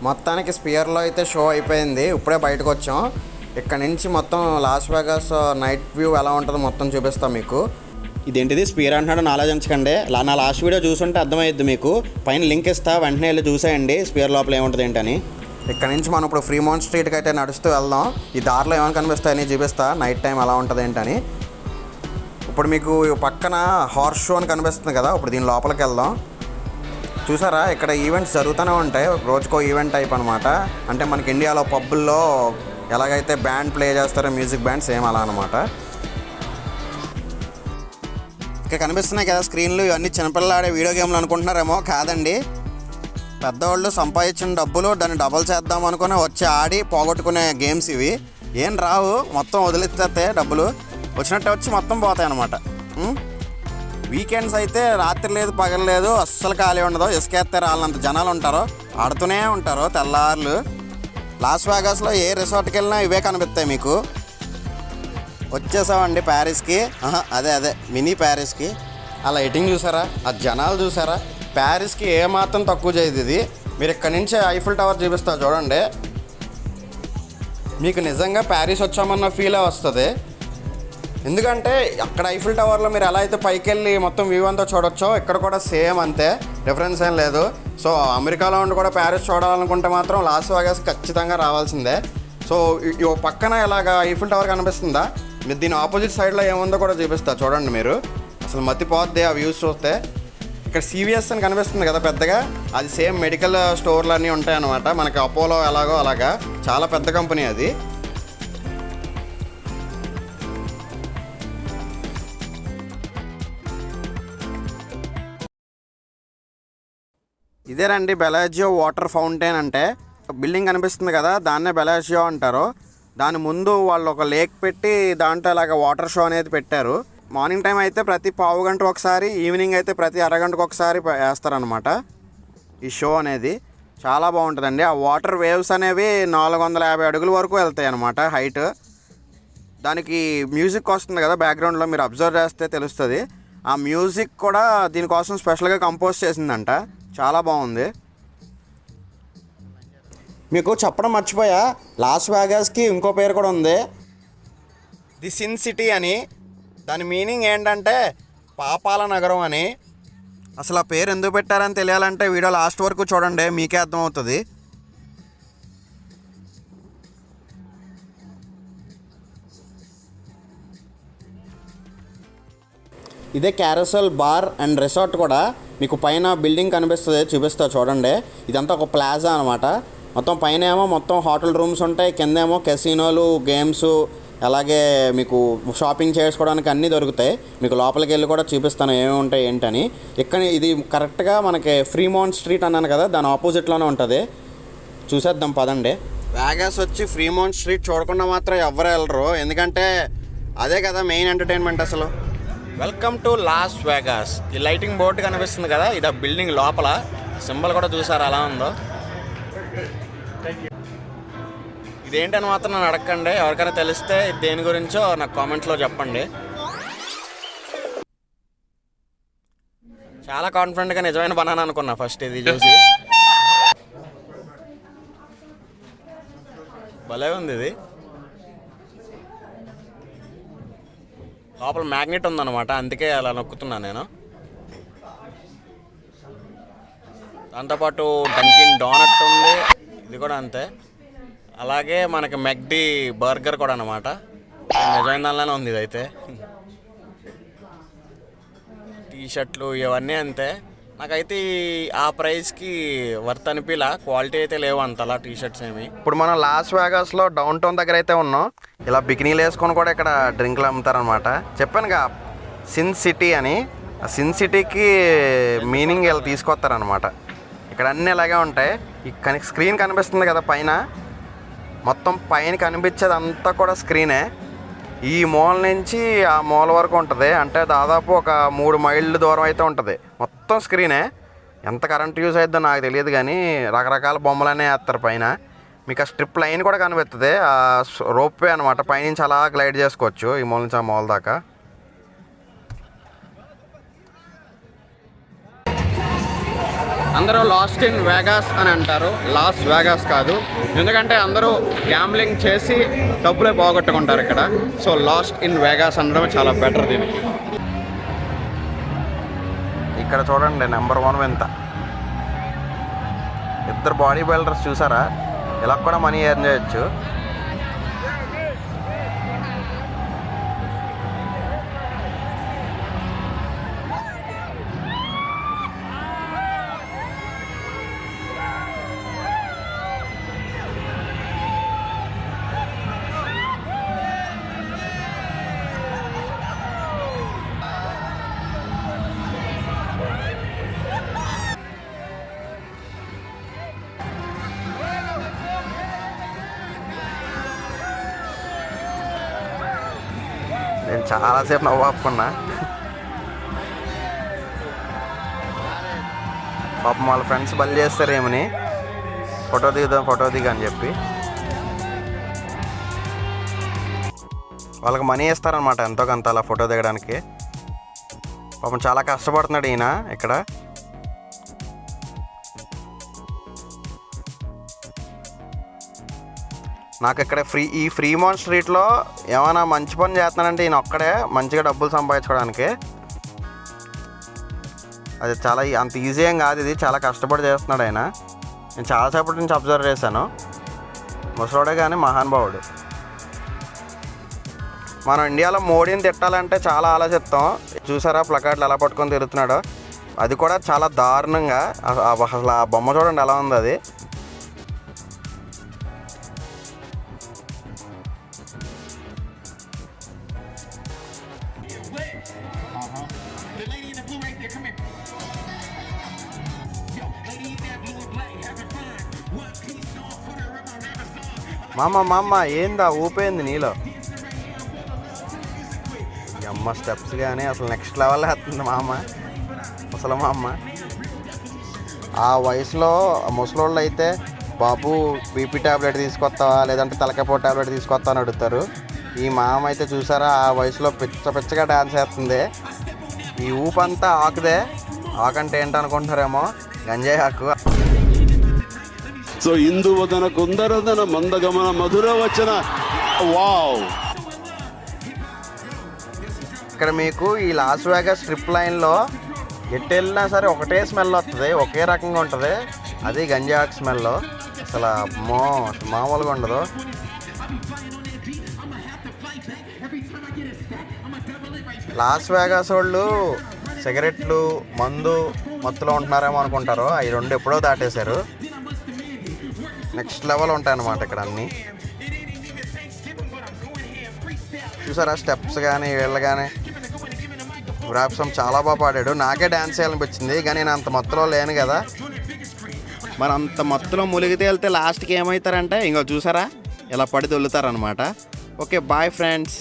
మొత్తానికి స్పియర్లో అయితే షో అయిపోయింది. ఇప్పుడే బయటకు వచ్చాం. ఇక్కడ నుంచి మొత్తం లాస్ వేగాస్ నైట్ వ్యూ ఎలా ఉంటుందో మొత్తం చూపిస్తాం మీకు. ఇదేంటిది స్పియర్ అంటున్నాడు ఆలోచించకండి. నా లాస్ట్ వీడియో చూసుంటే అర్థమయ్యిద్ది మీకు. పైన లింక్ ఇస్తా, వెంటనే వెళ్ళి చూసేయండి స్పియర్ లోపల ఏముంటుంది ఏంటని. ఇక్కడ నుంచి మనం ఇప్పుడు ఫ్రీమౌంట్ స్ట్రీట్కి అయితే నడుస్తూ వెళ్దాం. ఈ దారిలో ఏమైనా కనిపిస్తాయని చూపిస్తా, నైట్ టైం ఎలా ఉంటుంది ఏంటని. ఇప్పుడు మీకు పక్కన హార్స్ షో అని కనిపిస్తుంది కదా, ఇప్పుడు దీని లోపలికి వెళ్దాం. చూసారా, ఇక్కడ ఈవెంట్స్ జరుగుతూనే ఉంటాయి, రోజుకో ఈవెంట్ టైప్ అనమాట. అంటే మనకి ఇండియాలో పబ్బుల్లో ఎలాగైతే బ్యాండ్ ప్లే చేస్తారో మ్యూజిక్ బ్యాండ్, సేమ్ అలా అనమాట. ఇక్కడ కనిపిస్తున్నాయి కదా స్క్రీన్లు, ఇవన్నీ చిన్నపిల్లలు ఆడే వీడియో గేమ్లు అనుకుంటున్నారేమో. కాదండి, పెద్దవాళ్ళు సంపాదించిన డబ్బులు దాన్ని డబల్ చేద్దాం అనుకుని వచ్చి ఆడి పోగొట్టుకునే గేమ్స్ ఇవి. ఏం రావు, మొత్తం వదిలేస్తే డబ్బులు వచ్చినట్టే వచ్చి మొత్తం పోతాయి అన్నమాట. వీకెండ్స్ అయితే రాత్రి లేదు పగలు లేదు, అస్సలు ఖాళీ ఉండదు. ఇసుకేస్తే రాళ్ళంత జనాలు ఉంటారు, ఆడుతూనే ఉంటారు తెల్లార్లు. లాస్ వేగాస్లో ఏ రిసార్ట్కి వెళ్ళినా ఇవే కనిపిస్తాయి మీకు. వచ్చేసామండి ప్యారిస్కి. అదే మినీ ప్యారిస్కి. ఆ లైటింగ్ చూసారా, ఆ జనాలు చూసారా. ప్యారిస్కి ఏమాత్రం తక్కువ చేయదు ఇది. మీరు ఇక్కడ నుంచి ఐఫిల్ టవర్ చూపిస్తా చూడండి, మీకు నిజంగా ప్యారిస్ వచ్చామన్న ఫీలే వస్తుంది. ఎందుకంటే అక్కడ ఐఫిల్ టవర్లో మీరు ఎలా అయితే పైకి వెళ్ళి మొత్తం వ్యూ అంతా చూడొచ్చో, ఇక్కడ కూడా సేమ్ అంతే, డిఫరెన్స్ ఏం లేదు. సో అమెరికాలో ఉండి కూడా ప్యారిస్ చూడాలనుకుంటే మాత్రం లాస్ వేగాస్ ఖచ్చితంగా రావాల్సిందే. సో ఈ పక్కన ఇలాగ ఐఫిల్ టవర్ కనిపిస్తుందా, మీరు దీని ఆపోజిట్ సైడ్లో ఏముందో కూడా చూపిస్తా చూడండి. మీరు అసలు మతిపోద్ది ఆ వ్యూస్ చూస్తే. ఇక్కడ CVS అని కనిపిస్తుంది కదా పెద్దగా, అది సేమ్ మెడికల్ స్టోర్లు అన్నీ ఉంటాయన్నమాట. మనకి అపోలో ఎలాగో అలాగా, చాలా పెద్ద కంపెనీ అది. ఇదేనండి బెలాజియో వాటర్ ఫౌంటైన్ అంటే. బిల్డింగ్ కనిపిస్తుంది కదా, దాన్నే బెలాజియో అంటారు. దాని ముందు వాళ్ళు ఒక లేక్ పెట్టి దాంట్లో ఇలాగ వాటర్ షో అనేది పెట్టారు. మార్నింగ్ టైం అయితే ప్రతి పావు గంట ఒకసారి, ఈవినింగ్ అయితే ప్రతి అరగంటకు ఒకసారి వేస్తారనమాట ఈ షో అనేది. చాలా బాగుంటుందండి. ఆ వాటర్ వేవ్స్ అనేవి 450 అడుగుల వరకు వెళ్తాయి అన్నమాట హైట్. దానికి మ్యూజిక్ వస్తుంది కదా బ్యాక్గ్రౌండ్లో, మీరు అబ్జర్వ్ చేస్తే తెలుస్తుంది. ఆ మ్యూజిక్ కూడా దీనికోసం స్పెషల్గా కంపోజ్ చేసిందంట. చాలా బాగుంది. మీకు చెప్పడం మర్చిపోయా, లాస్ వేగాస్కి ఇంకో పేరు కూడా ఉంది, ది సిన్ సిటీ అని. దాని మీనింగ్ ఏంటంటే పాపాల నగరం అని. అసలు ఆ పేరు ఎందుకు పెట్టారని తెలియాలంటే వీడియో లాస్ట్ వరకు చూడండి, మీకే అర్థమవుతుంది. ఇదే క్యారసల్ బార్ అండ్ రిసార్ట్ కూడా. మీకు పైన బిల్డింగ్ కనిపిస్తుంది, చూపిస్తా చూడండి. ఇదంతా ఒక ప్లాజా అనమాట. మొత్తం పైన ఏమో మొత్తం హోటల్ రూమ్స్ ఉంటాయి, కింద ఏమో కెసినోలు, గేమ్స్, అలాగే మీకు షాపింగ్ చేసుకోవడానికి అన్నీ దొరుకుతాయి. మీకు లోపలికి వెళ్ళి కూడా చూపిస్తాను ఏమేమి ఉంటాయి ఏంటని. ఇక్కడ ఇది కరెక్ట్గా మనకి ఫ్రీమౌంట్ స్ట్రీట్ అన్నాను కదా, దాని ఆపోజిట్లోనే ఉంటుంది. చూసేద్దాం పదండి. వేగాస్ వచ్చి ఫ్రీమౌంట్ స్ట్రీట్ చూడకుండా మాత్రం ఎవరు వెళ్ళరు, ఎందుకంటే అదే కదా మెయిన్ ఎంటర్టైన్మెంట్ అసలు. Welcome to Las Vegas. ఈ లైటింగ్ బోర్డు కనిపిస్తుంది కదా, ఇది ఆ బిల్డింగ్ లోపల. సింబల్ కూడా చూసారు అలా ఉందో. ఇదేంటని మాత్రం నన్ను అడగండి, ఎవరికైనా తెలిస్తే దేని గురించో నాకు కామెంట్లో చెప్పండి. చాలా కాన్ఫిడెంట్గా నిజమైన బనానా అనుకున్నా ఫస్ట్ ఇది చూసి. భలే ఉంది ఇది. లోపల మ్యాగ్నెట్ ఉందన్నమాట, అందుకే అలా నొక్కుతున్నాను నేను. దాంతోపాటు డంకిన్ డోనట్ ఉంది, ఇది కూడా అంతే. అలాగే మనకి మెక్డీ బర్గర్ కూడా అన్నమాట, నిజమైన దానిలోనే ఉంది ఇదైతే. టీషర్ట్లు ఇవన్నీ అంతే. నాకైతే ఆ ప్రైస్కి వర్త్ అనిపిలా, క్వాలిటీ అయితే లేవు అంతలా టీషర్ట్స్ ఏమి. ఇప్పుడు మనం లాస్ వేగాస్లో డౌన్ టౌన్ దగ్గర అయితే ఉన్నాం. ఇలా బికినీలు వేసుకొని కూడా ఇక్కడ డ్రింక్లు అమ్ముతారనమాట. చెప్పానుగా సిన్ సిటీ అని. ఆ సిన్ సిటీకి మీనింగ్ ఇలా తీసుకొస్తారనమాట. ఇక్కడ అన్నీ ఇలాగే ఉంటాయి. ఈ స్క్రీన్ కనిపిస్తుంది కదా పైన, మొత్తం పైన కనిపించేది అంతా కూడా స్క్రీనే. ఈ మూల నుంచి ఆ మూల వరకు ఉంటుంది, అంటే దాదాపు ఒక 3 మైళ్ళ దూరం అయితే ఉంటుంది. మొత్తం స్క్రీనే. ఎంత కరెంట్ యూజ్ అవుతుందో నాకు తెలియదు, కానీ రకరకాల బొమ్మలనే వేస్తారు పైన. మీకు ఆ స్ట్రిప్ లైన్ కూడా కనిపిస్తుంది, ఆ రోప్వే అనమాట. పైనుంచి అలా గ్లైడ్ చేసుకోవచ్చు ఈ మూల నుంచి ఆ మూల దాకా. అందరూ లాస్ట్ ఇన్ వేగాస్ అని అంటారు, లాస్ వేగాస్ కాదు. ఎందుకంటే అందరూ గ్యాంబ్లింగ్ చేసి డబ్బులే పోగొట్టుకుంటారు ఇక్కడ. సో లాస్ట్ ఇన్ వేగాస్ అనడం చాలా బెటర్ దీనికి. ఇక్కడ చూడండి నెంబర్ 1 వింత. ఇద్దరు బాడీ బిల్డర్స్ చూసారా, ఇలా కూడా మనీ ఎర్న్ చేయొచ్చు. నేను చాలాసేపు నవ్వు ఆపుకున్నా. పాపం వాళ్ళ ఫ్రెండ్స్ బలి చేస్తారేమని ఫోటో దిగు అని చెప్పి వాళ్ళకి మనీ ఇస్తారనమాట, ఎంతో కొంత అలా ఫోటో దిగడానికి. పాపం చాలా కష్టపడుతున్నాడు ఈయన ఇక్కడ. నాకు ఇక్కడ ఈ ఫ్రీమౌంట్ స్ట్రీట్లో ఏమైనా మంచి పని చేస్తున్నానంటే ఈయన ఒక్కడే మంచిగా డబ్బులు సంపాదించుకోవడానికి. అది చాలా అంత ఈజీ ఏం కాదు, ఇది చాలా కష్టపడి చేస్తున్నాడు ఆయన. నేను చాలాసేపటి నుంచి అబ్జర్వ్ చేశాను. ముసలోడే కానీ మహానుభావుడు. మనం ఇండియాలో మోడీని తిట్టాలంటే చాలా ఆలోచిస్తాం. చూసారా ప్లకార్డులు ఎలా పట్టుకొని తిరుగుతున్నాడో, అది కూడా చాలా దారుణంగా. అసలు ఆ బొమ్మ చూడండి ఎలా ఉంది అది. మామ ఏందా ఊపోయింది నీలో. అమ్మ స్టెప్స్ కానీ అసలు నెక్స్ట్ లెవెల్ వేస్తుంది మామ. అసలు మా అమ్మ ఆ వయసులో ముసలోళ్ళు అయితే బాబు బీపీ ట్యాబ్లెట్ తీసుకొస్తావా లేదంటే తలకాయ ట్యాబ్లెట్ తీసుకొస్తా అని అడుగుతారు. ఈ మామ అయితే చూసారా ఆ వయసులో పిచ్చగా డాన్స్ వేస్తుంది. ఈ ఊపంతా ఆకుదే. ఆకంటే ఏంటనుకుంటారేమో, గంజాయి ఆకు. సో ఇందువదన కుందరదన మందగమన మధుర వచన. వావ్. ఇక్కడ మీకు ఈ లాస్ వేగాస్ స్ట్రిప్ లైన్లో ఎటు వెళ్ళినా సరే ఒకటే స్మెల్ వస్తుంది, ఒకే రకంగా ఉంటుంది. అది గంజాయి స్మెల్. అసలు మామూలుగా ఉండదు. లాస్ వేగాస్ వాళ్ళు సిగరెట్లు మందు మత్తులో ఉంటున్నారేమో అనుకుంటారు. అవి 2 ఎప్పుడో దాటేశారు. నెక్స్ట్ లెవెల్ ఉంటాయన్నమాట ఇక్కడ అన్నీ. చూసారా స్టెప్స్ కానీ వీళ్ళు కానీ. ర్యాప్సం చాలా బాగా పాడాడు. నాకే డ్యాన్స్ చేయాలనిపించింది కానీ నేను అంత మత్తులో లేను కదా. మరి అంత మత్తులో ములిగితే వెళ్తే లాస్ట్కి ఏమవుతారంటే ఇంకో చూసారా ఇలా పడి దొల్లుతారనమాట. Okay bye friends.